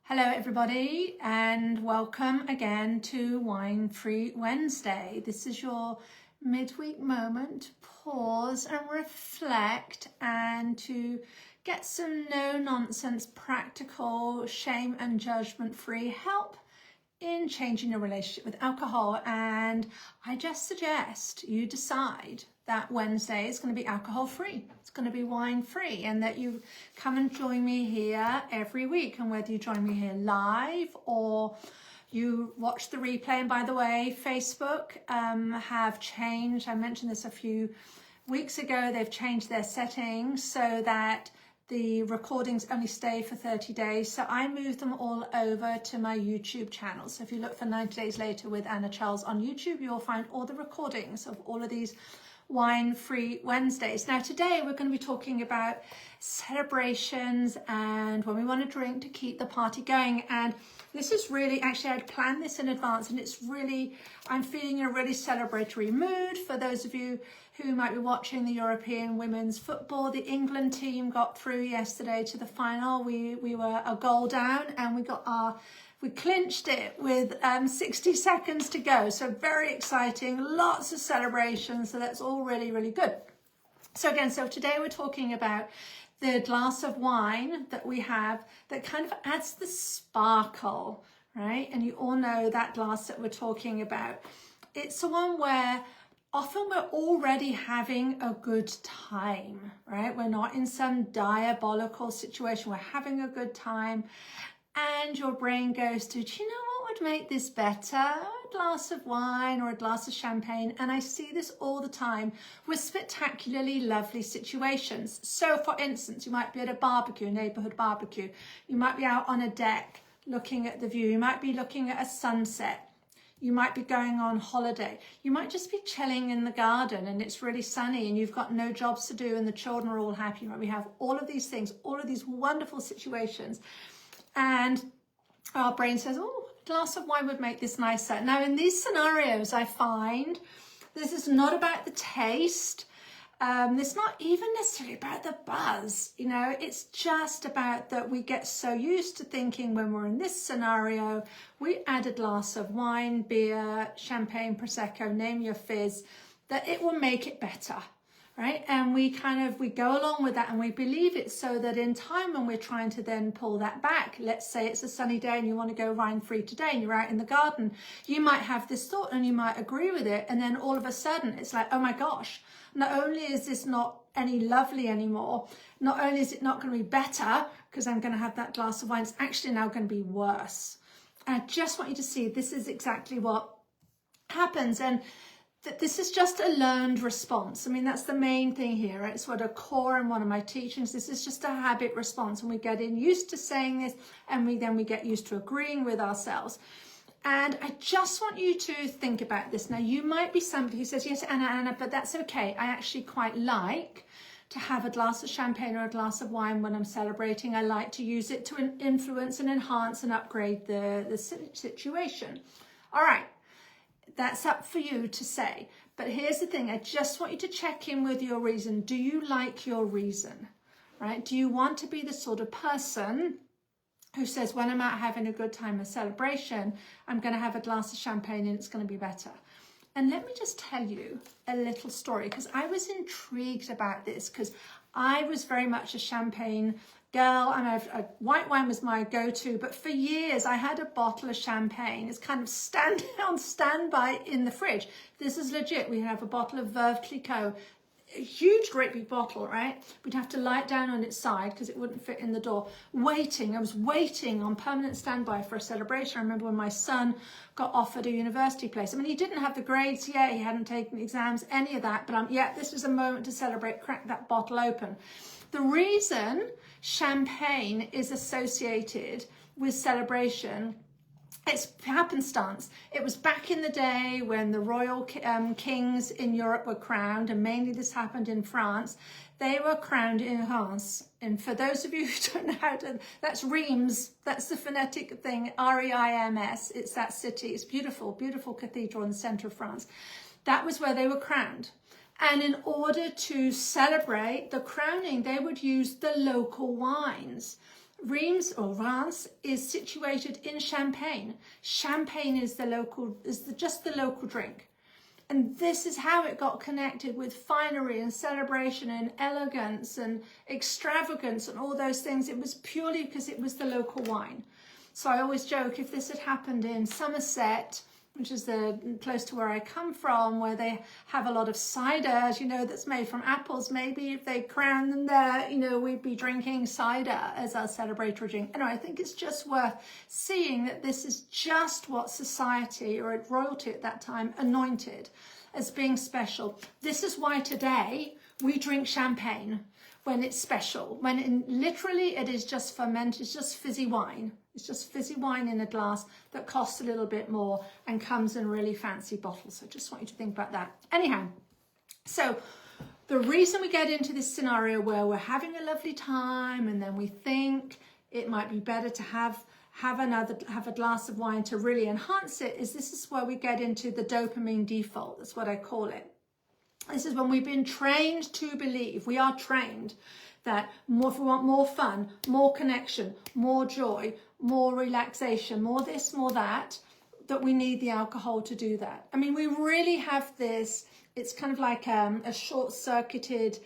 Hello everybody and welcome again to Wine Free Wednesday. This is your midweek moment to pause and reflect and to get some no-nonsense, practical, shame and judgment-free help in changing your relationship with alcohol. And I just suggest you decide that Wednesday is going to be alcohol free. It's going to be wine free, and that you come and join me here every week. And whether you join me here live or you watch the replay, and by the way, Facebook have changed. I mentioned this a few weeks ago. They've changed their settings so that the recordings only stay for 30 days. So I moved them all over to my YouTube channel. So if you look for 90 Days Later with Anna Charles on YouTube, you'll find all the recordings of all of these Wine-Free Wednesdays. Now today we're going to be talking about celebrations and when we want to drink to keep the party going. And this is really, actually I'd planned this in advance, and it's really, I'm feeling a really celebratory mood. For those of you who might be watching the European women's football, the England team got through yesterday to the final. We were a goal down and we clinched it with 60 seconds to go. So very exciting, lots of celebrations. So that's all really, really good. So again, so today we're talking about the glass of wine that we have that kind of adds the sparkle, right? And you all know that glass that we're talking about. It's the one where often we're already having a good time, right? We're not in some diabolical situation. We're having a good time. And your brain goes to, do you know what would make this better? A glass of wine or a glass of champagne. And I see this all the time with spectacularly lovely situations. So for instance, you might be at a barbecue, a neighborhood barbecue. You might be out on a deck looking at the view. You might be looking at a sunset. You might be going on holiday. You might just be chilling in the garden and it's really sunny and you've got no jobs to do and the children are all happy. Right? We have all of these things, all of these wonderful situations. And our brain says, oh, a glass of wine would make this nicer. Now, in these scenarios, I find this is not about the taste. It's not even necessarily about the buzz. You know, it's just about that we get so used to thinking when we're in this scenario, we add a glass of wine, beer, champagne, Prosecco, name your fizz, that it will make it better. Right? And we go along with that and we believe it, so that in time when we're trying to then pull that back, let's say it's a sunny day and you want to go wine free today and you're out in the garden, you might have this thought and you might agree with it. And then all of a sudden it's like, oh my gosh, not only is this not any lovely anymore, not only is it not going to be better because I'm going to have that glass of wine, it's actually now going to be worse. And I just want you to see this is exactly what happens. And that this is just a learned response. I mean, that's the main thing here. It's what a core in one of my teachings. This is just a habit response, and we get used to saying this, and we get used to agreeing with ourselves. And I just want you to think about this. Now, you might be somebody who says, yes, Anna, but that's okay. I actually quite like to have a glass of champagne or a glass of wine when I'm celebrating. I like to use it to influence and enhance and upgrade the situation. All right. That's up for you to say. But here's the thing. I just want you to check in with your reason. Do you like your reason? Right? Do you want to be the sort of person who says, when I'm out having a good time, a celebration, I'm going to have a glass of champagne and it's going to be better? And let me just tell you a little story, because I was intrigued about this, because I was very much a champagne girl, and white wine was my go-to, but for years I had a bottle of champagne. It's kind of on standby in the fridge. This is legit. We have a bottle of Veuve Clicquot, a huge, great big bottle, right? We'd have to lie it down on its side because it wouldn't fit in the door. I was waiting on permanent standby for a celebration. I remember when my son got offered a university place. I mean, he didn't have the grades yet, he hadn't taken the exams, any of that, but this was a moment to celebrate, crack that bottle open. The reason champagne is associated with celebration, it's happenstance. It was back in the day when the royal kings in Europe were crowned, and mainly this happened in France. They were crowned in Reims. And for those of you who don't know how to, that's Reims. That's the phonetic thing, R-E-I-M-S. It's that city. It's beautiful, beautiful cathedral in the center of France. That was where they were crowned. And in order to celebrate the crowning, they would use the local wines. Reims or Reims is situated in Champagne. Champagne is just the local drink. And this is how it got connected with finery and celebration and elegance and extravagance and all those things. It was purely because it was the local wine. So I always joke, if this had happened in Somerset, which is close to where I come from, where they have a lot of cider, that's made from apples. Maybe if they crowned them there, we'd be drinking cider as our celebratory drink. Anyway, I think it's just worth seeing that this is just what society or royalty at that time anointed as being special. This is why today we drink champagne when it's special, when literally it is just fermented, it's just fizzy wine. It's just fizzy wine in a glass that costs a little bit more and comes in really fancy bottles. So just want you to think about that. Anyhow, so the reason we get into this scenario where we're having a lovely time and then we think it might be better to have a glass of wine to really enhance it is this is where we get into the dopamine default. That's what I call it. This is when we've been trained to believe, we are trained that if we want more fun, more connection, more joy, more relaxation, more this, more that we need the alcohol to do that. I mean, we really have this, it's kind of like a short-circuited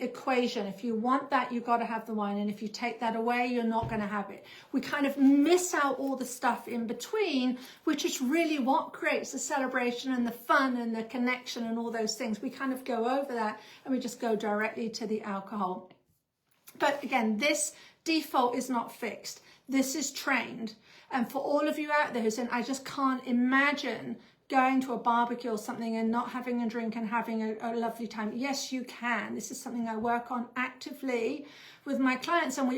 equation. If you want that, you've got to have the wine. And if you take that away, you're not going to have it. We kind of miss out all the stuff in between, which is really what creates the celebration and the fun and the connection and all those things. We kind of go over that and we just go directly to the alcohol. But again, this default is not fixed. This is trained. And for all of you out there who saying, I just can't imagine going to a barbecue or something and not having a drink and having a lovely time. Yes, you can. This is something I work on actively with my clients. And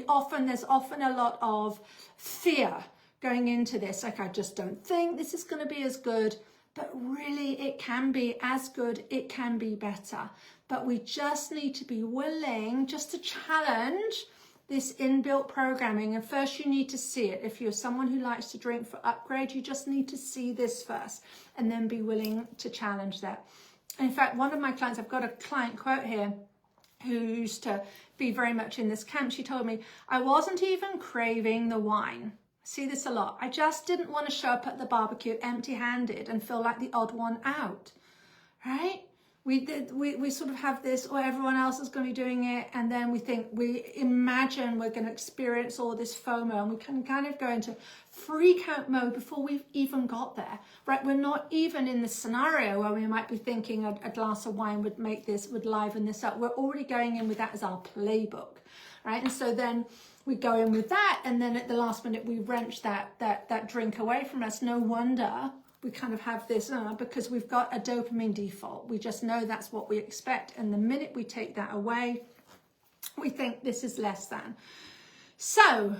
there's often a lot of fear going into this. Like, I just don't think this is going to be as good. But really, it can be as good. It can be better. But we just need to be willing just to challenge this inbuilt programming. And first you need to see it. If you're someone who likes to drink for upgrade, you just need to see this first and then be willing to challenge that. In fact, one of my clients, I've got a client quote here who used to be very much in this camp. She told me, I wasn't even craving the wine. I see this a lot. I just didn't want to show up at the barbecue empty-handed and feel like the odd one out, right? We sort of have this, or everyone else is going to be doing it, and then we imagine we're going to experience all this FOMO, and we can kind of go into freak out mode before we've even got there, right? We're not even in the scenario where we might be thinking a glass of wine would liven this up. We're already going in with that as our playbook, right? And so then we go in with that, and then at the last minute we wrench that drink away from us. No wonder we kind of have this because we've got a dopamine default. We just know that's what we expect. And the minute we take that away, we think this is less than. So,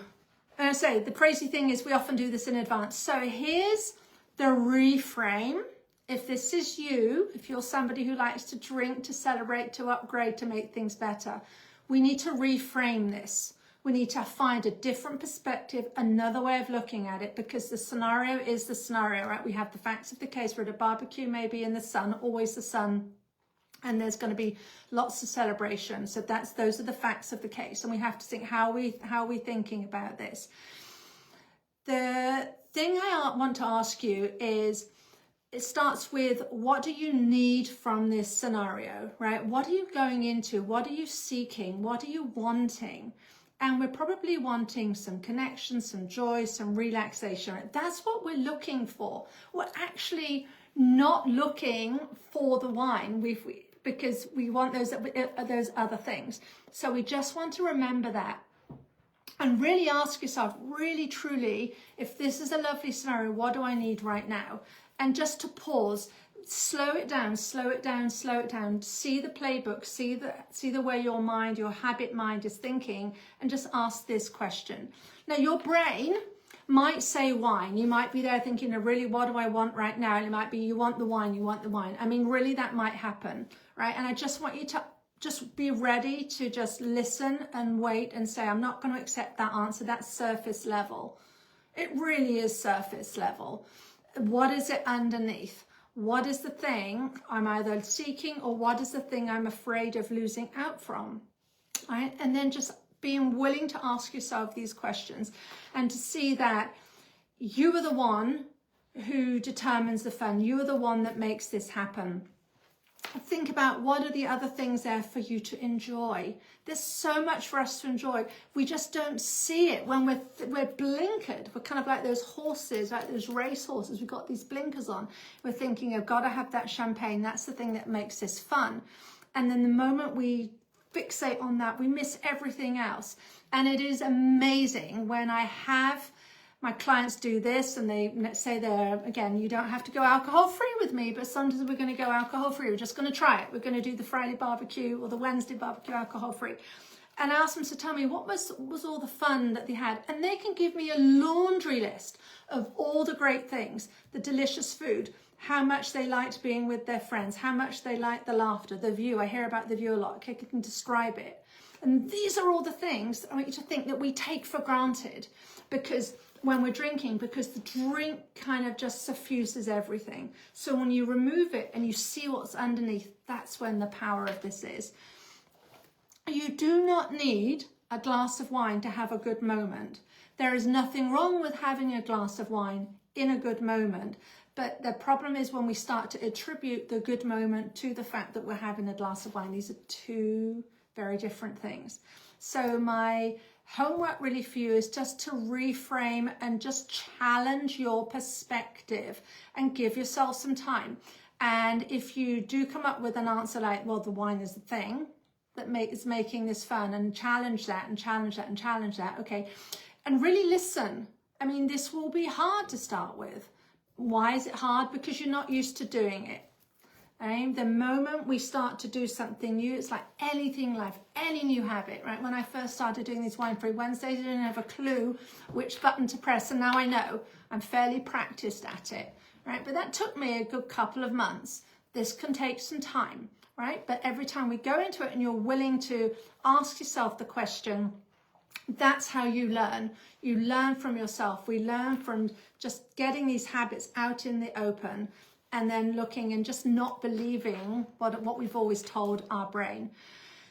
and I say, the crazy thing is we often do this in advance. So here's the reframe. If this is you, if you're somebody who likes to drink, to celebrate, to upgrade, to make things better, we need to reframe this. We need to find a different perspective, another way of looking at it, because the scenario is the scenario, right? We have the facts of the case. We're at a barbecue, maybe in the sun, always the sun, and there's going to be lots of celebration. So those are the facts of the case, and we have to think how are we thinking about this. The thing I want to ask you is, it starts with, what do you need from this scenario, right? What are you going into? What are you seeking? What are you wanting? And we're probably wanting some connection, some joy, some relaxation. Right? That's what we're looking for. We're actually not looking for the wine because we want those other things. So we just want to remember that and really ask yourself, really, truly, if this is a lovely scenario, what do I need right now? And just to pause, slow it down, slow it down, slow it down. See the playbook, see the way your mind, your habit mind is thinking, and just ask this question. Now, your brain might say wine. You might be there thinking, really, what do I want right now? And it might be, you want the wine, you want the wine. I mean, really, that might happen, right? And I just want you to just be ready to just listen and wait and say, I'm not going to accept that answer. That's surface level. It really is surface level. What is it underneath? What is the thing I'm either seeking, or what is the thing I'm afraid of losing out from, right? And then just being willing to ask yourself these questions and to see that you are the one who determines the fun. You are the one that makes this happen. Think about what are the other things there for you to enjoy. There's so much for us to enjoy. We just don't see it when we're blinkered. We're kind of like those horses, like those race horses. We've got these blinkers on. We're thinking, I've got to have that champagne. That's the thing that makes this fun. And then the moment we fixate on that, we miss everything else. And it is amazing when I have my clients do this and they say again, you don't have to go alcohol free with me, but sometimes we're going to go alcohol free. We're just going to try it. We're going to do the Friday barbecue or the Wednesday barbecue alcohol free. And I ask them to tell me what was all the fun that they had. And they can give me a laundry list of all the great things, the delicious food, how much they liked being with their friends, how much they liked the laughter, the view. I hear about the view a lot. I can describe it. And these are all the things I want you to think that we take for granted because when we're drinking, because the drink kind of just suffuses everything. So when you remove it and you see what's underneath, that's when the power of this is. You do not need a glass of wine to have a good moment. There is nothing wrong with having a glass of wine in a good moment. But the problem is when we start to attribute the good moment to the fact that we're having a glass of wine. These are two very different things. So my homework really for you is just to reframe and just challenge your perspective and give yourself some time. And if you do come up with an answer like, well, the wine is the thing that is making this fun, and challenge that and challenge that and challenge that, okay, and really listen. I mean, this will be hard to start with. Why is it hard? Because you're not used to doing it. Okay? The moment we start to do something new, it's like anything in life, any new habit, right? When I first started doing these wine-free Wednesdays, I didn't have a clue which button to press, and now I know. I'm fairly practiced at it, right? But that took me a good couple of months. This can take some time, right? But every time we go into it and you're willing to ask yourself the question, that's how you learn. You learn from yourself. We learn from just getting these habits out in the open and then looking and just not believing what we've always told our brain.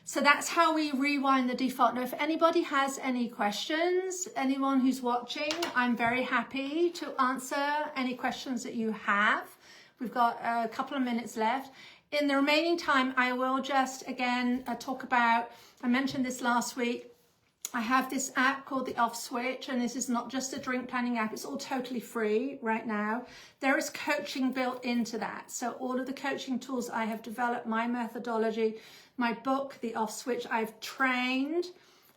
So that's how we rewind the default. Now, if anybody has any questions, anyone who's watching, I'm very happy to answer any questions that you have. We've got a couple of minutes left. In the remaining time, I will just, again, talk about, I mentioned this last week, I have this app called the Off Switch, and this is not just a drink planning app. It's all totally free right now. There is coaching built into that. So all of the coaching tools I have developed, my methodology, my book, the Off Switch, I've trained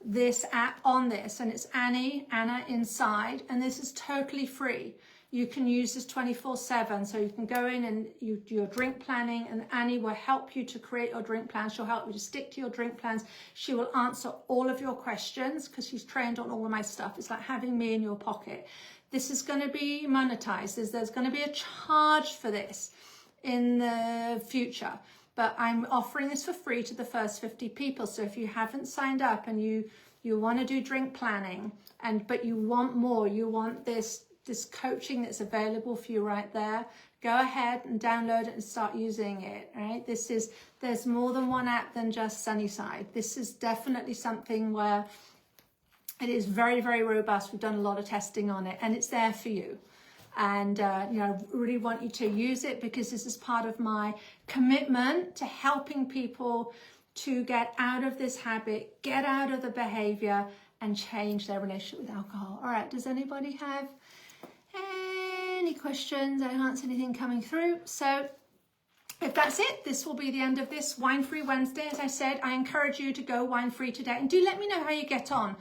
this app on this, and it's Anna inside, and this is totally free. You can use this 24/7, so you can go in and you do your drink planning, and Annie will help you to create your drink plans. She'll help you to stick to your drink plans. She will answer all of your questions because she's trained on all of my stuff. It's like having me in your pocket. This is going to be monetized. There's going to be a charge for this in the future, but I'm offering this for free to the first 50 people. So if you haven't signed up and you want to do drink planning, but you want more, you want this coaching that's available for you right there, go ahead and download it and start using it, right? There's more than one app than just Sunnyside. This is definitely something where it is very, very robust. We've done a lot of testing on it, and it's there for you. And, I really want you to use it because this is part of my commitment to helping people to get out of this habit, get out of the behavior, and change their relationship with alcohol. All right, does anybody have any questions? I can't see anything coming through. So if that's it, this will be the end of this Wine-Free Wednesday. As I said, I encourage you to go wine-free today, and do let me know how you get on.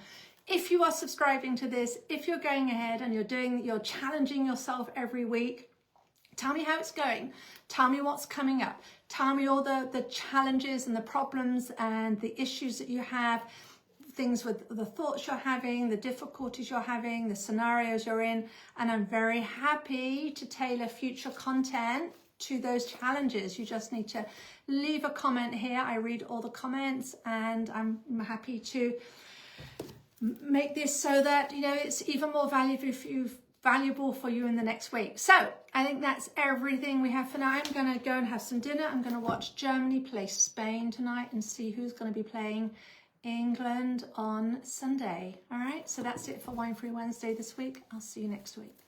If you are subscribing to this, if you're going ahead and you're challenging yourself every week, tell me how it's going. Tell me what's coming up. Tell me all the challenges and the problems and the issues that you have, things with the thoughts you're having, the difficulties you're having, the scenarios you're in, and I'm very happy to tailor future content to those challenges. You just need to leave a comment here. I read all the comments, and I'm happy to make this so that it's even more valuable for you in the next week. So I think that's everything we have for now. I'm going to go and have some dinner. I'm going to watch Germany play Spain tonight and see who's going to be playing England on Sunday. All right, so that's it for Wine Free Wednesday this week. I'll see you next week.